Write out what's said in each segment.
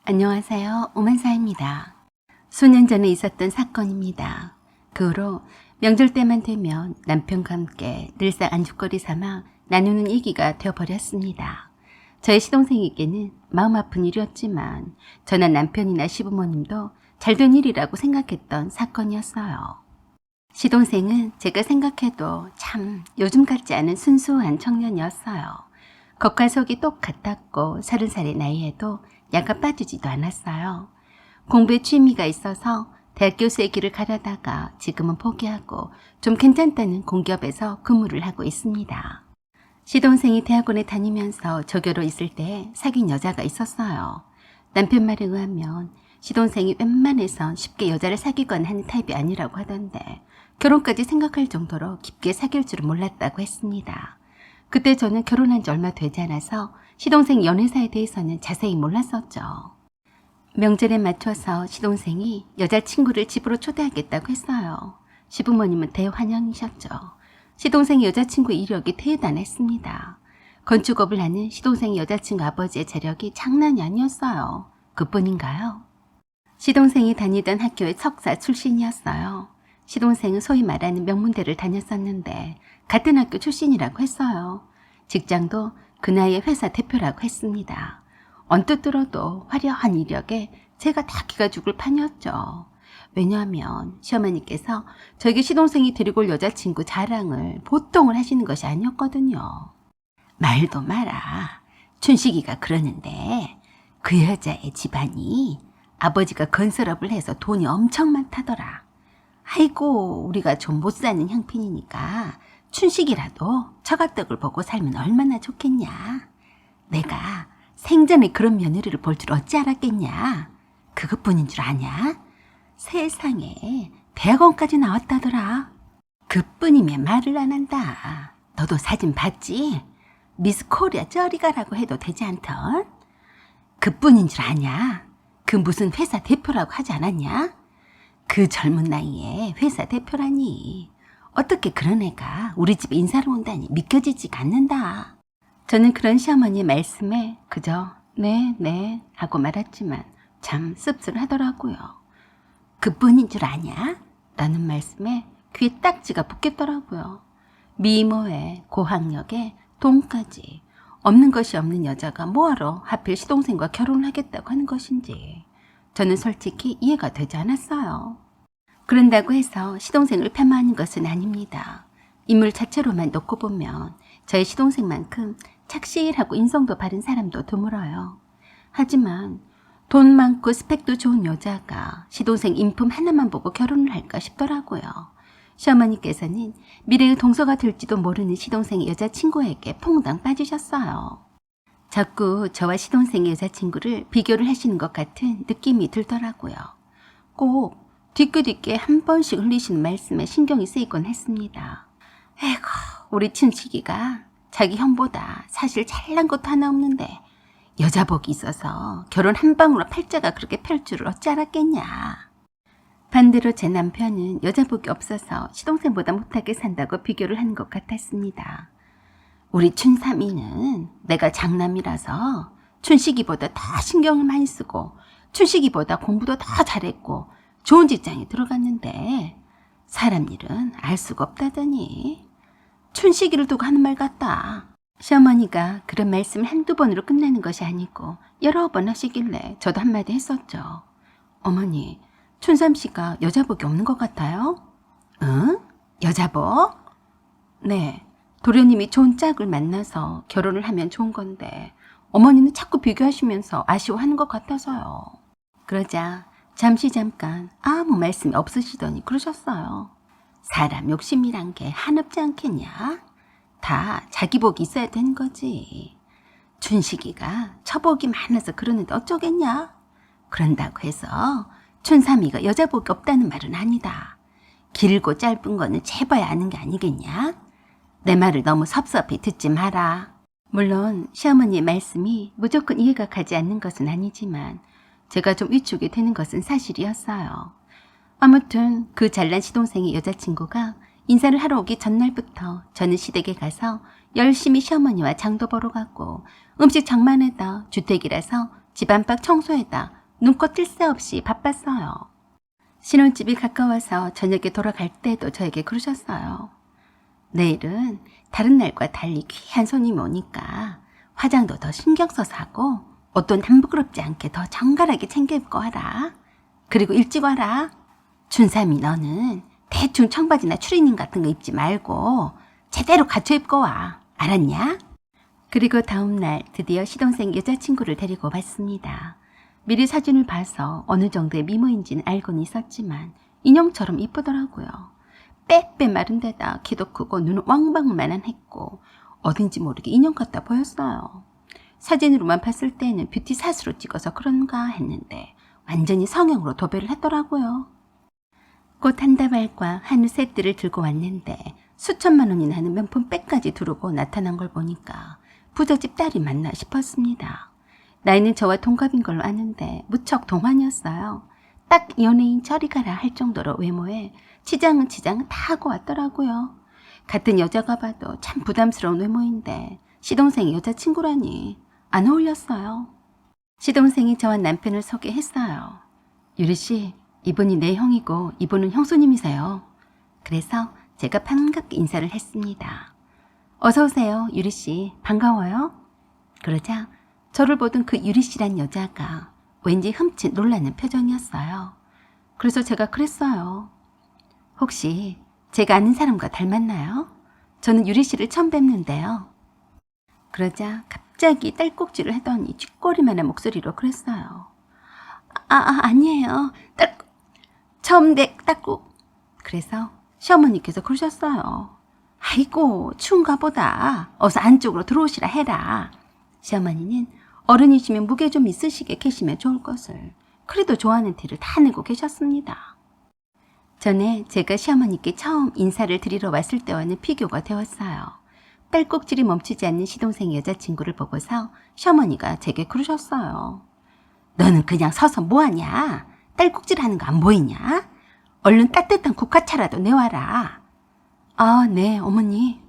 안녕하세요. 오만사입니다. 수년 전에 있었던 사건입니다. 그 후로 명절 때만 되면 남편과 함께 늘상 안주거리 삼아 나누는 얘기가 되어버렸습니다. 저의 시동생에게는 마음 아픈 일이었지만 저나 남편이나 시부모님도 잘된 일이라고 생각했던 사건이었어요. 시동생은 제가 생각해도 참 요즘 같지 않은 순수한 청년이었어요. 겉과 속이 똑같았고 30살의 나이에도 약간 빠지지도 않았어요. 공부에 취미가 있어서 대학 교수의 길을 가려다가 지금은 포기하고 좀 괜찮다는 공기업에서 근무를 하고 있습니다. 시동생이 대학원에 다니면서 조교로 있을 때 사귄 여자가 있었어요. 남편 말에 의하면 시동생이 웬만해선 쉽게 여자를 사귀거나 하는 타입이 아니라고 하던데 결혼까지 생각할 정도로 깊게 사귈 줄은 몰랐다고 했습니다. 그때 저는 결혼한 지 얼마 되지 않아서 시동생 연애사에 대해서는 자세히 몰랐었죠. 명절에 맞춰서 시동생이 여자친구를 집으로 초대하겠다고 했어요. 시부모님은 대환영이셨죠. 시동생의 여자친구 이력이 대단했습니다. 건축업을 하는 시동생의 여자친구 아버지의 재력이 장난이 아니었어요. 그뿐인가요? 시동생이 다니던 학교의 석사 출신이었어요. 시동생은 소위 말하는 명문대를 다녔었는데 같은 학교 출신이라고 했어요. 직장도 그 나이에 회사 대표라고 했습니다. 언뜻 들어도 화려한 이력에 제가 다 기가 죽을 판이었죠. 왜냐하면 시어머니께서 저에게 시동생이 데리고 올 여자친구 자랑을 보통을 하시는 것이 아니었거든요. 말도 마라. 춘식이가 그러는데 그 여자의 집안이 아버지가 건설업을 해서 돈이 엄청 많다더라. 아이고 우리가 좀 못 사는 형편이니까 춘식이라도 처가떡을 보고 살면 얼마나 좋겠냐. 내가 생전에 그런 며느리를 볼 줄 어찌 알았겠냐. 그것뿐인 줄 아냐? 세상에 대학원까지 나왔다더라. 그뿐이면 말을 안 한다. 너도 사진 봤지? 미스 코리아 저리가라고 해도 되지 않던? 그뿐인 줄 아냐? 그 무슨 회사 대표라고 하지 않았냐? 그 젊은 나이에 회사 대표라니. 어떻게 그런 애가 우리 집에 인사를 온다니 믿겨지지가 않는다. 저는 그런 시어머니의 말씀에 그저 네 하고 말았지만 참 씁쓸하더라고요. 그뿐인 줄 아냐? 라는 말씀에 귀에 딱지가 붙겠더라고요. 미모에 고학력에 돈까지 없는 것이 없는 여자가 뭐하러 하필 시동생과 결혼을 하겠다고 하는 것인지 저는 솔직히 이해가 되지 않았어요. 그런다고 해서 시동생을 폄하하는 것은 아닙니다. 인물 자체로만 놓고 보면 저의 시동생만큼 착실하고 인성도 바른 사람도 드물어요. 하지만 돈 많고 스펙도 좋은 여자가 시동생 인품 하나만 보고 결혼을 할까 싶더라고요. 시어머니께서는 미래의 동서가 될지도 모르는 시동생의 여자친구에게 퐁당 빠지셨어요. 자꾸 저와 시동생의 여자친구를 비교를 하시는 것 같은 느낌이 들더라고요. 꼭 뒤끝있게 한 번씩 흘리시는 말씀에 신경이 쓰이곤 했습니다. 에이구, 우리 춘식이가 자기 형보다 사실 잘난 것도 하나 없는데 여자복이 있어서 결혼 한 방으로 팔자가 그렇게 펼 줄을 어찌 알았겠냐. 반대로 제 남편은 여자복이 없어서 시동생보다 못하게 산다고 비교를 하는 것 같았습니다. 우리 춘삼이는 내가 장남이라서 춘식이보다 다 신경을 많이 쓰고 춘식이보다 공부도 다 잘했고 좋은 직장에 들어갔는데 사람 일은 알 수가 없다더니 춘식이를 두고 하는 말 같다. 시어머니가 그런 말씀을 한두 번으로 끝내는 것이 아니고 여러 번 하시길래 저도 한마디 했었죠. 어머니, 춘삼씨가 여자복이 없는 것 같아요? 응? 여자복? 네, 도련님이 좋은 짝을 만나서 결혼을 하면 좋은 건데 어머니는 자꾸 비교하시면서 아쉬워하는 것 같아서요. 그러자 잠깐 아무 말씀이 없으시더니 그러셨어요. 사람 욕심이란 게 한없지 않겠냐? 다 자기 복이 있어야 되는 거지. 춘식이가 처복이 많아서 그러는데 어쩌겠냐? 그런다고 해서 춘삼이가 여자복이 없다는 말은 아니다. 길고 짧은 거는 재봐야 아는 게 아니겠냐? 내 말을 너무 섭섭히 듣지 마라. 물론 시어머니의 말씀이 무조건 이해가 가지 않는 것은 아니지만 제가 좀 위축이 되는 것은 사실이었어요. 아무튼 그 잘난 시동생의 여자친구가 인사를 하러 오기 전날부터 저는 시댁에 가서 열심히 시어머니와 장도 보러 갔고 음식 장만해다 주택이라서 집 안팎 청소에다 눈코 뜰 새 없이 바빴어요. 신혼집이 가까워서 저녁에 돌아갈 때도 저에게 그러셨어요. 내일은 다른 날과 달리 귀한 손님이 오니까 화장도 더 신경 써서 하고 옷도 남부끄럽지 않게 더 정갈하게 챙겨 입고 와라. 그리고 일찍 와라. 춘삼이 너는 대충 청바지나 추리닝 같은 거 입지 말고 제대로 갖춰 입고 와. 알았냐? 그리고 다음날 드디어 시동생 여자친구를 데리고 왔습니다. 미리 사진을 봐서 어느 정도의 미모인지는 알고는 있었지만 인형처럼 이쁘더라고요. 빼빼 마른 데다 키도 크고 눈은 왕방만한 했고 어딘지 모르게 인형 같아 보였어요. 사진으로만 봤을 때는 뷰티 샷으로 찍어서 그런가 했는데 완전히 성형으로 도배를 했더라고요. 꽃 한 다발과 한우 세트를 들고 왔는데 수천만 원이나 하는 명품 백까지 두르고 나타난 걸 보니까 부잣집 딸이 맞나 싶었습니다. 나이는 저와 동갑인 걸로 아는데 무척 동안이었어요. 딱 연예인 저리 가라 할 정도로 외모에 치장은 다 하고 왔더라고요. 같은 여자가 봐도 참 부담스러운 외모인데 시동생이 여자친구라니 안 어울렸어요. 시동생이 저와 남편을 소개했어요. 유리씨, 이분이 내 형이고 이분은 형수님이세요. 그래서 제가 반갑게 인사를 했습니다. 어서 오세요, 유리씨. 반가워요. 그러자 저를 보던 그 유리씨란 여자가 왠지 흠칫 놀라는 표정이었어요. 그래서 제가 그랬어요. 혹시 제가 아는 사람과 닮았나요? 저는 유리씨를 처음 뵙는데요. 그러자 갑자기 딸꾹질을 하더니 쥐꼬리만한 목소리로 그랬어요. 아니에요. 처음 딸꾹. 그래서 시어머니께서 그러셨어요. 아이고, 추운가 보다. 어서 안쪽으로 들어오시라 해라. 시어머니는 어른이시면 무게 좀 있으시게 계시면 좋을 것을. 그래도 좋아하는 티를 다 내고 계셨습니다. 전에 제가 시어머니께 처음 인사를 드리러 왔을 때와는 비교가 되었어요. 딸꾹질이 멈추지 않는 시동생 여자친구를 보고서 시어머니가 제게 그러셨어요. 너는 그냥 서서 뭐하냐? 딸꾹질하는 거 안 보이냐? 얼른 따뜻한 국화차라도 내와라. 아, 네, 어머니.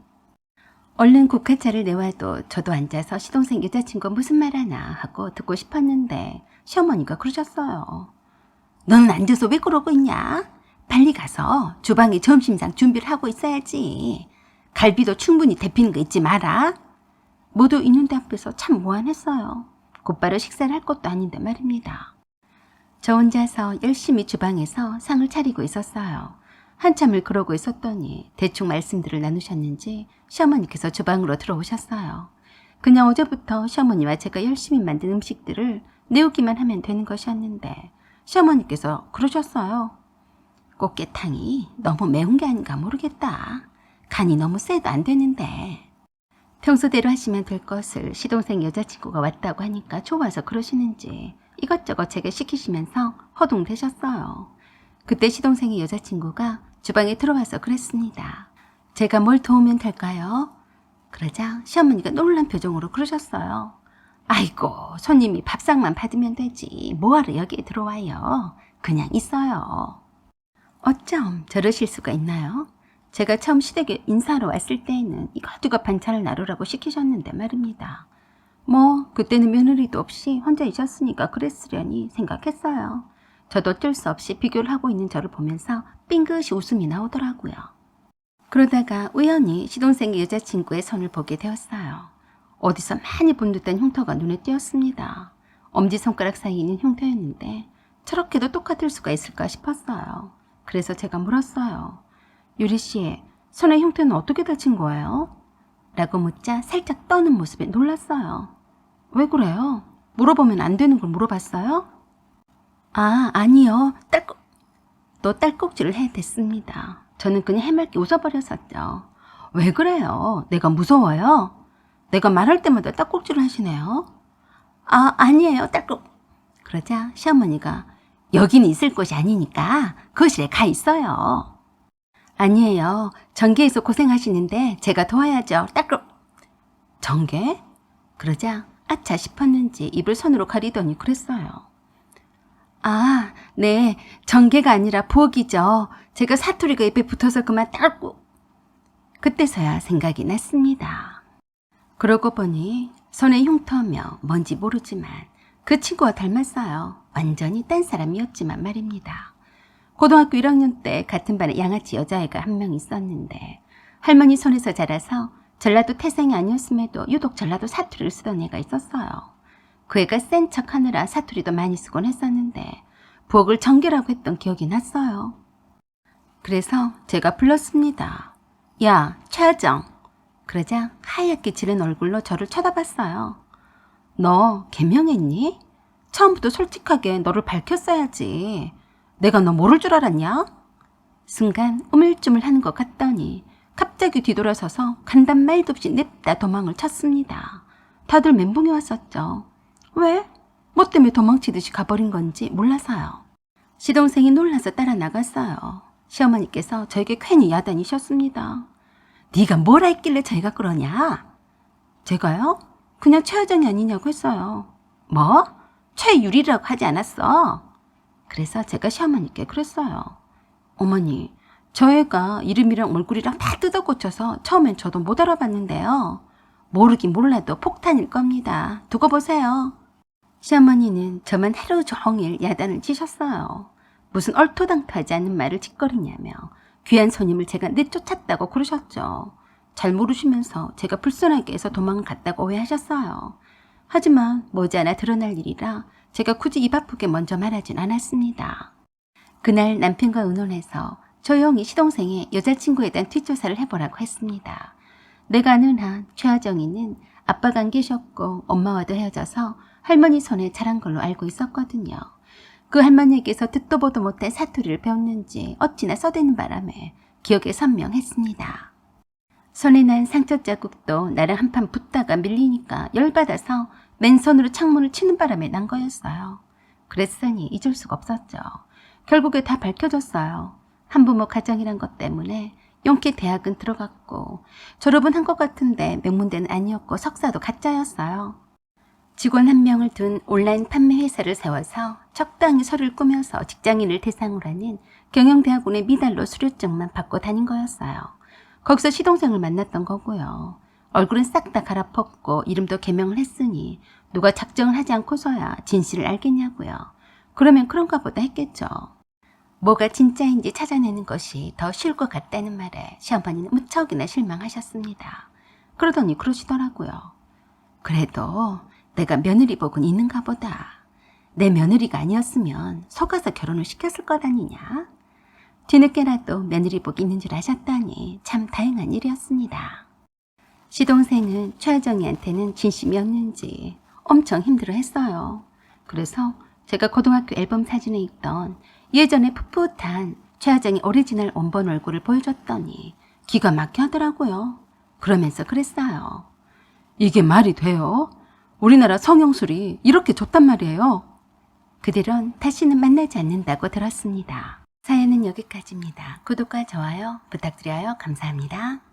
얼른 국화차를 내와도 저도 앉아서 시동생 여자친구가 무슨 말 하나 하고 듣고 싶었는데 시어머니가 그러셨어요. 너는 앉아서 왜 그러고 있냐? 빨리 가서 주방에 점심상 준비를 하고 있어야지. 갈비도 충분히 데피는 거 잊지 마라. 모두 있는데 앞에서 참 무안했어요. 곧바로 식사를 할 것도 아닌데 말입니다. 저 혼자서 열심히 주방에서 상을 차리고 있었어요. 한참을 그러고 있었더니 대충 말씀들을 나누셨는지 시어머니께서 주방으로 들어오셨어요. 그냥 어제부터 시어머니와 제가 열심히 만든 음식들을 내오기만 하면 되는 것이었는데 시어머니께서 그러셨어요. 꽃게탕이 너무 매운 게 아닌가 모르겠다. 간이 너무 세도 안 되는데. 평소대로 하시면 될 것을 시동생 여자친구가 왔다고 하니까 좋아서 그러시는지 이것저것 제게 시키시면서 허둥대셨어요. 그때 시동생의 여자친구가 주방에 들어와서 그랬습니다. 제가 뭘 도우면 될까요? 그러자 시어머니가 놀란 표정으로 그러셨어요. 아이고, 손님이 밥상만 받으면 되지 뭐하러 여기에 들어와요. 그냥 있어요. 어쩜 저러실 수가 있나요? 제가 처음 시댁에 인사하러 왔을 때에는 이것저것 반찬을 나르라고 시키셨는데 말입니다. 뭐 그때는 며느리도 없이 혼자 있었으니까 그랬으려니 생각했어요. 저도 어쩔 수 없이 비교를 하고 있는 저를 보면서 삥긋이 웃음이 나오더라고요. 그러다가 우연히 시동생의 여자친구의 손을 보게 되었어요. 어디서 많이 본 듯한 흉터가 눈에 띄었습니다. 엄지손가락 사이에 있는 흉터였는데 저렇게도 똑같을 수가 있을까 싶었어요. 그래서 제가 물었어요. 유리씨, 손의 흉터는 어떻게 다친 거예요? 라고 묻자 살짝 떠는 모습에 놀랐어요. 왜 그래요? 물어보면 안 되는 걸 물어봤어요? 아니요. 또 딸꾹질을 해댔습니다. 저는 그냥 해맑게 웃어버렸었죠. 왜 그래요? 내가 무서워요? 내가 말할 때마다 딸꾹질을 하시네요. 아니에요. 그러자 시어머니가 여기는 있을 곳이 아니니까 거실에 가 있어요. 아니에요. 전개에서 고생하시는데 제가 도와야죠. 전개? 그러자 아차 싶었는지 입을 손으로 가리더니 그랬어요. 네. 전개가 아니라 부엌이죠. 제가 사투리가 입에 붙어서 그만 그때서야 생각이 났습니다. 그러고 보니 손의 흉터며 뭔지 모르지만 그 친구와 닮았어요. 완전히 딴 사람이었지만 말입니다. 고등학교 1학년 때 같은 반에 양아치 여자애가 한 명 있었는데 할머니 손에서 자라서 전라도 태생이 아니었음에도 유독 전라도 사투리를 쓰던 애가 있었어요. 그 애가 센 척하느라 사투리도 많이 쓰곤 했었는데 부엌을 정결하고 했던 기억이 났어요. 그래서 제가 불렀습니다. 야, 최하정. 그러자 하얗게 지른 얼굴로 저를 쳐다봤어요. 너 개명했니? 처음부터 솔직하게 너를 밝혔어야지. 내가 너 모를 줄 알았냐? 순간 우물쭈물 하는 것 같더니 갑자기 뒤돌아서서 간단 말도 없이 냅다 도망을 쳤습니다. 다들 멘붕이 왔었죠. 왜? 뭐 때문에 도망치듯이 가버린 건지 몰라서요. 시동생이 놀라서 따라 나갔어요. 시어머니께서 저에게 괜히 야단이셨습니다. 네가 뭘 했길래 저희가 그러냐? 제가요? 그냥 최하정이 아니냐고 했어요. 뭐? 최유리라고 하지 않았어? 그래서 제가 시어머니께 그랬어요. 어머니, 저 애가 이름이랑 얼굴이랑 다 뜯어 고쳐서 처음엔 저도 못 알아봤는데요. 모르긴 몰라도 폭탄일 겁니다. 두고 보세요. 시어머니는 저만 하루 종일 야단을 치셨어요. 무슨 얼토당토하지 않는 말을 짓거리냐며 귀한 손님을 제가 내쫓았다고 그러셨죠. 잘 모르시면서 제가 불손하게 해서 도망을 갔다고 오해하셨어요. 하지만 머지않아 드러날 일이라 제가 굳이 입 아프게 먼저 말하진 않았습니다. 그날 남편과 의논해서 조용히 시동생의 여자친구에 대한 뒷조사를 해보라고 했습니다. 내가 아는 한 최하정이는 아빠가 안 계셨고 엄마와도 헤어져서 할머니 손에 자란 걸로 알고 있었거든요. 그 할머니에게서 듣도 보도 못한 사투리를 배웠는지 어찌나 써대는 바람에 기억에 선명했습니다. 손에 난 상처 자국도 나랑 한판 붙다가 밀리니까 열받아서 맨손으로 창문을 치는 바람에 난 거였어요. 그랬으니 잊을 수가 없었죠. 결국에 다 밝혀졌어요. 한부모 가정이란 것 때문에 용케 대학은 들어갔고 졸업은 한 것 같은데 명문대는 아니었고 석사도 가짜였어요. 직원 한 명을 둔 온라인 판매 회사를 세워서 적당히 서류를 꾸며서 직장인을 대상으로 하는 경영대학원의 미달로 수료증만 받고 다닌 거였어요. 거기서 시동생을 만났던 거고요. 얼굴은 싹 다 갈아엎고 이름도 개명을 했으니 누가 작정을 하지 않고서야 진실을 알겠냐고요. 그러면 그런가 보다 했겠죠. 뭐가 진짜인지 찾아내는 것이 더 쉬울 것 같다는 말에 시어머니는 무척이나 실망하셨습니다. 그러더니 그러시더라고요. 그래도 내가 며느리 복은 있는가 보다. 내 며느리가 아니었으면 속아서 결혼을 시켰을 것 아니냐? 뒤늦게라도 며느리 복이 있는 줄 아셨다니 참 다행한 일이었습니다. 시동생은 최하정이한테는 진심이었는지 엄청 힘들어했어요. 그래서 제가 고등학교 앨범 사진에 있던 예전에 풋풋한 최하정이 오리지널 원본 얼굴을 보여줬더니 기가 막혀 하더라고요. 그러면서 그랬어요. 이게 말이 돼요? 우리나라 성형술이 이렇게 좋단 말이에요. 그 뒤론 다시는 만나지 않는다고 들었습니다. 사연은 여기까지입니다. 구독과 좋아요 부탁드려요. 감사합니다.